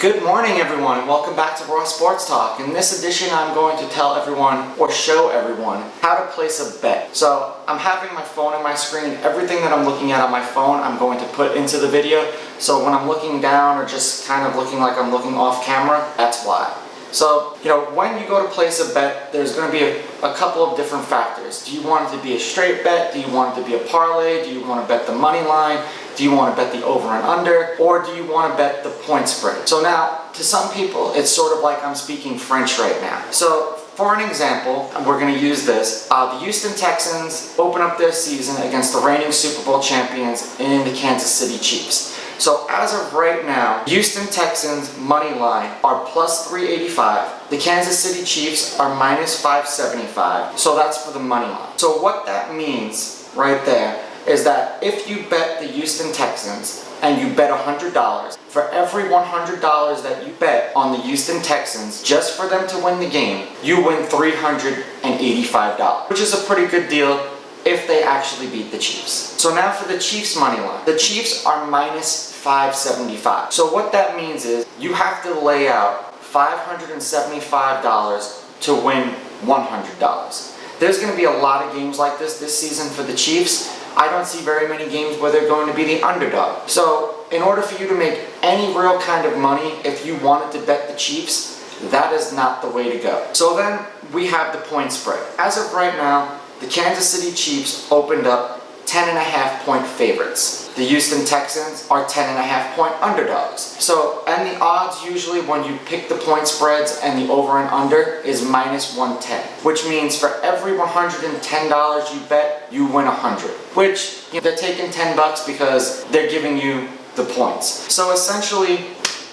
Good morning everyone and welcome back to Raw Sports Talk. In this edition I'm going to tell everyone or show everyone how to place a bet. So I'm having my phone on my screen. Everything that I'm looking at on my phone I'm going to put into the video. So when I'm looking down or just kind of looking like I'm looking off camera, that's why. So, when you go to place a bet, there's going to be a couple of different factors. Do you want it to be a straight bet? Do you want it to be a parlay? Do you want to bet the money line? Do you want to bet the over and under? Or do you want to bet the point spread? So now, to some people, it's sort of like I'm speaking French right now. So, for an example, we're going to use this. The Houston Texans open up their season against the reigning Super Bowl champions in the Kansas City Chiefs. So as of right now, Houston Texans money line are plus 385. The Kansas City Chiefs are minus 575. So that's for the money line. So what that means right there is that if you bet the Houston Texans and you bet $100, for every $100 that you bet on the Houston Texans just for them to win the game, you win $385, which is a pretty good deal if they actually beat the Chiefs. So now for the Chiefs money line. The Chiefs are minus 575. So what that means is you have to lay out $575 to win $100. There's going to be a lot of games like this season for the Chiefs. I don't see very many games where they're going to be the underdog. So in order for you to make any real kind of money, if you wanted to bet the Chiefs, that is not the way to go. So then we have the point spread. As of right now, the Kansas City Chiefs opened up 10.5 point favorites. The Houston Texans are 10.5 point underdogs. So, and the odds usually when you pick the point spreads and the over and under is minus 110, which means for every $110 you bet, you win 100, which they're taking $10 because they're giving you the points. So essentially,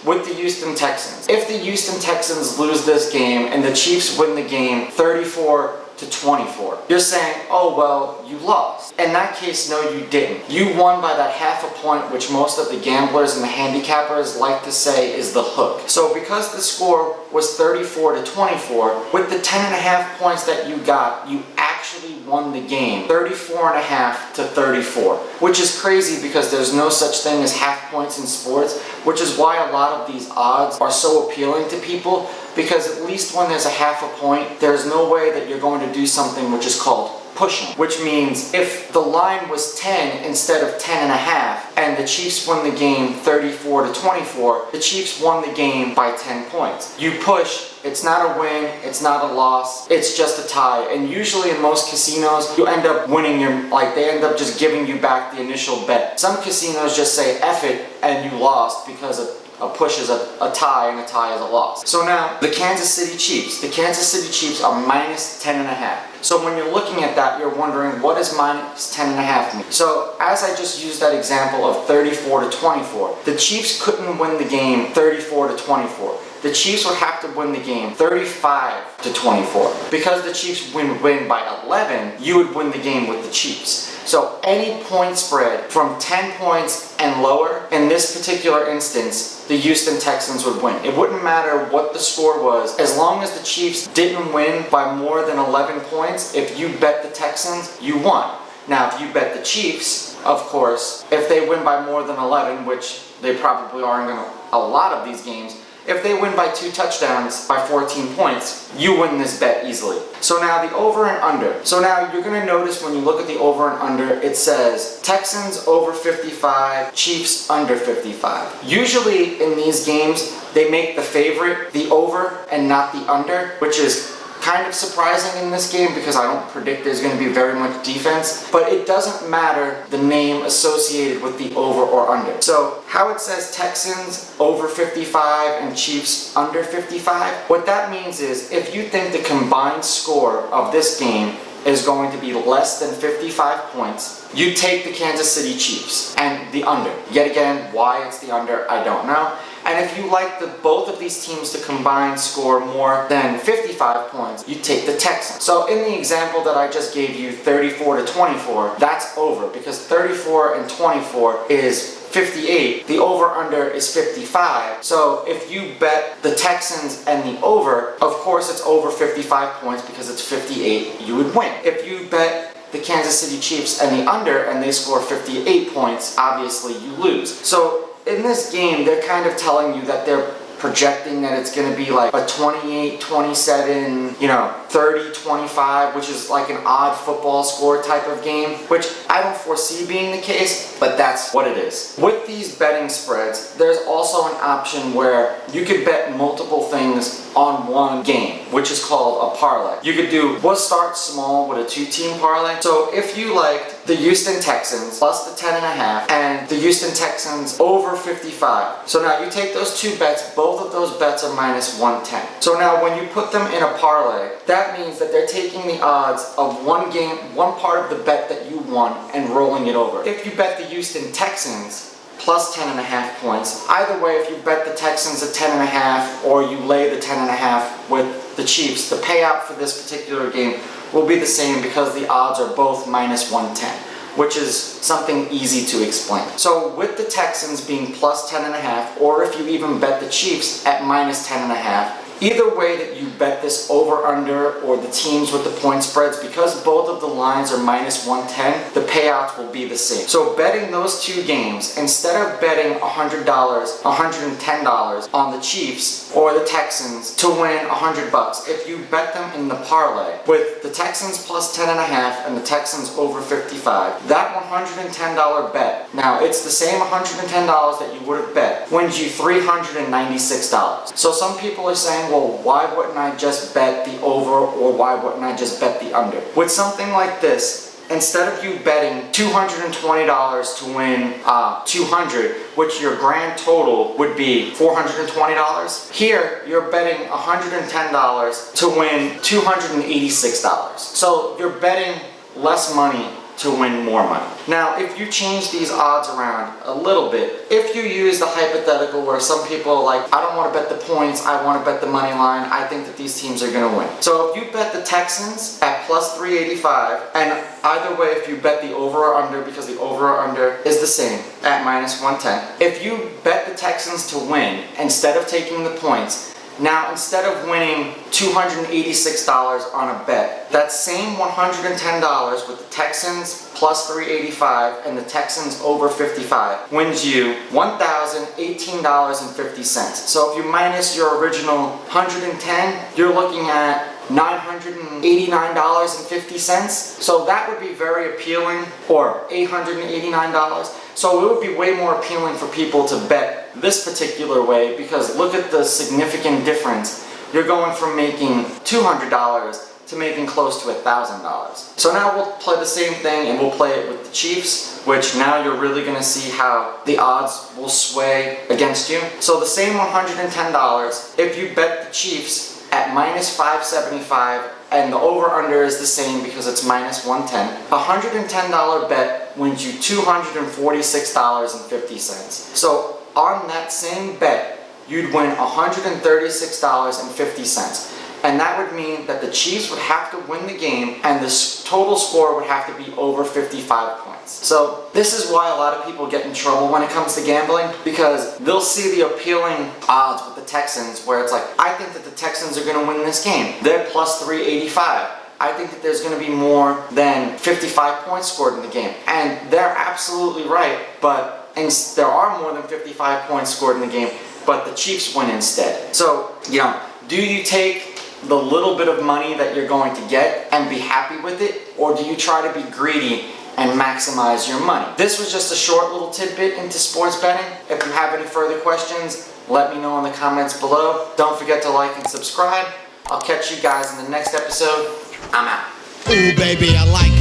with the Houston Texans, if the Houston Texans lose this game and the Chiefs win the game 34-24, you're saying, oh well, you lost. In that case, no you didn't. You won by that half a point, which most of the gamblers and the handicappers like to say is the hook. So because the score was 34-24, with the 10.5 points that you got, you actually won the game 34.5-34, which is crazy because there's no such thing as half points in sports, which is why a lot of these odds are so appealing to people, because at least when there's a half a point, there's no way that you're going to do something which is called pushing, which means if the line was 10 instead of 10.5 and the Chiefs won the game 34-24, the Chiefs won the game by 10 points. You push, it's not a win, it's not a loss, it's just a tie. And usually in most casinos, you end up winning they end up just giving you back the initial bet. Some casinos just say F it and you lost because a push is a tie and a tie is a loss. So now, the Kansas City Chiefs. The Kansas City Chiefs are minus 10.5. So when you're looking at that, you're wondering, what does minus 10.5 mean? So as I just used that example of 34-24, the Chiefs couldn't win the game 34-24. The Chiefs would have to win the game 35-24. Because the Chiefs win by 11, you would win the game with the Chiefs. So any point spread from 10 points and lower, in this particular instance, the Houston Texans would win. It wouldn't matter what the score was, as long as the Chiefs didn't win by more than 11 points, if you bet the Texans, you won. Now, if you bet the Chiefs, of course, if they win by more than 11, which they probably are in a lot of these games, if they win by 2 touchdowns by 14 points, you win this bet easily. So now the over and under. So now you're going to notice when you look at the over and under, it says Texans over 55, Chiefs under 55. Usually in these games, they make the favorite the over and not the under, which is kind of surprising in this game because I don't predict there's going to be very much defense, but it doesn't matter the name associated with the over or under. So how it says Texans over 55 and Chiefs under 55, what that means is if you think the combined score of this game is going to be less than 55 points, you take the Kansas City Chiefs and the under. Yet again, why it's the under, I don't know. And if you like both of these teams to combine score more than 55 points, you take the Texans. So in the example that I just gave you, 34-24, that's over because 34 and 24 is 58. The over-under is 55. So if you bet the Texans and the over, of course it's over 55 points because it's 58, you would win. If you bet the Kansas City Chiefs and the under and they score 58 points, obviously you lose. So in this game, they're kind of telling you that they're projecting that it's going to be like a 28, 27, 30, 25, which is like an odd football score type of game, which I don't foresee being the case, but that's what it is. With these betting spreads, there's also an option where you could bet multiple things on one game, which is called a parlay. You could we'll start small with a 2-team parlay. So if you liked the Houston Texans plus the 10.5 and the Houston Texans over 55. So now you take those two bets, both of those bets are minus 110. So now when you put them in a parlay, that means that they're taking the odds of one game, one part of the bet that you won and rolling it over. If you bet the Houston Texans plus 10.5 points, either way, if you bet the Texans at 10.5 or you lay the 10.5 with the Chiefs, the payout for this particular game will be the same because the odds are both minus 110, which is something easy to explain. So with the Texans being plus 10.5, or if you even bet the Chiefs at minus 10.5, either way that you bet this over-under or the teams with the point spreads, because both of the lines are minus 110, the payouts will be the same. So betting those two games, instead of betting $100, $110 on the Chiefs or the Texans to win $100, if you bet them in the parlay with the Texans plus 10.5 and the Texans over 55, that $110 bet, now it's the same $110 that you would have bet, wins you $396. So some people are saying, well, why wouldn't I just bet the over, or why wouldn't I just bet the under? With something like this, instead of you betting $220 to win 200, which your grand total would be $420, here you're betting $110 to win $286. So you're betting less money to win more money. Now, if you change these odds around a little bit, if you use the hypothetical where some people are like, I don't want to bet the points, I want to bet the money line, I think that these teams are going to win. So if you bet the Texans at plus 385, and either way, if you bet the over or under, because the over or under is the same at minus 110, if you bet the Texans to win instead of taking the points, now, instead of winning $286 on a bet, that same $110 with the Texans plus 385 and the Texans over 55 wins you $1,018.50. So if you minus your original 110, you're looking at $989.50. So that would be very appealing, or $889. So it would be way more appealing for people to bet this particular way, because look at the significant difference. You're going from making $200 to making close to $1,000. So now we'll play the same thing, and we'll play it with the Chiefs, which now you're really going to see how the odds will sway against you. So the same $110, if you bet the Chiefs at minus 575, and the over-under is the same because it's minus 110, a $110 bet wins you $246.50. So on that same bet, you'd win $136.50. And that would mean that the Chiefs would have to win the game and the total score would have to be over 55 points. So this is why a lot of people get in trouble when it comes to gambling, because they'll see the appealing odds with the Texans where it's like, I think that the Texans are going to win this game. They're plus 385. I think that there's going to be more than 55 points scored in the game. And they're absolutely right, but there are more than 55 points scored in the game, but the Chiefs win instead. So, do you take the little bit of money that you're going to get and be happy with it, or do you try to be greedy and maximize your money? This was just a short little tidbit into sports betting. If you have any further questions, let me know in the comments below. Don't forget to like and subscribe. I'll catch you guys in the next episode. I'm out. Ooh, baby, I like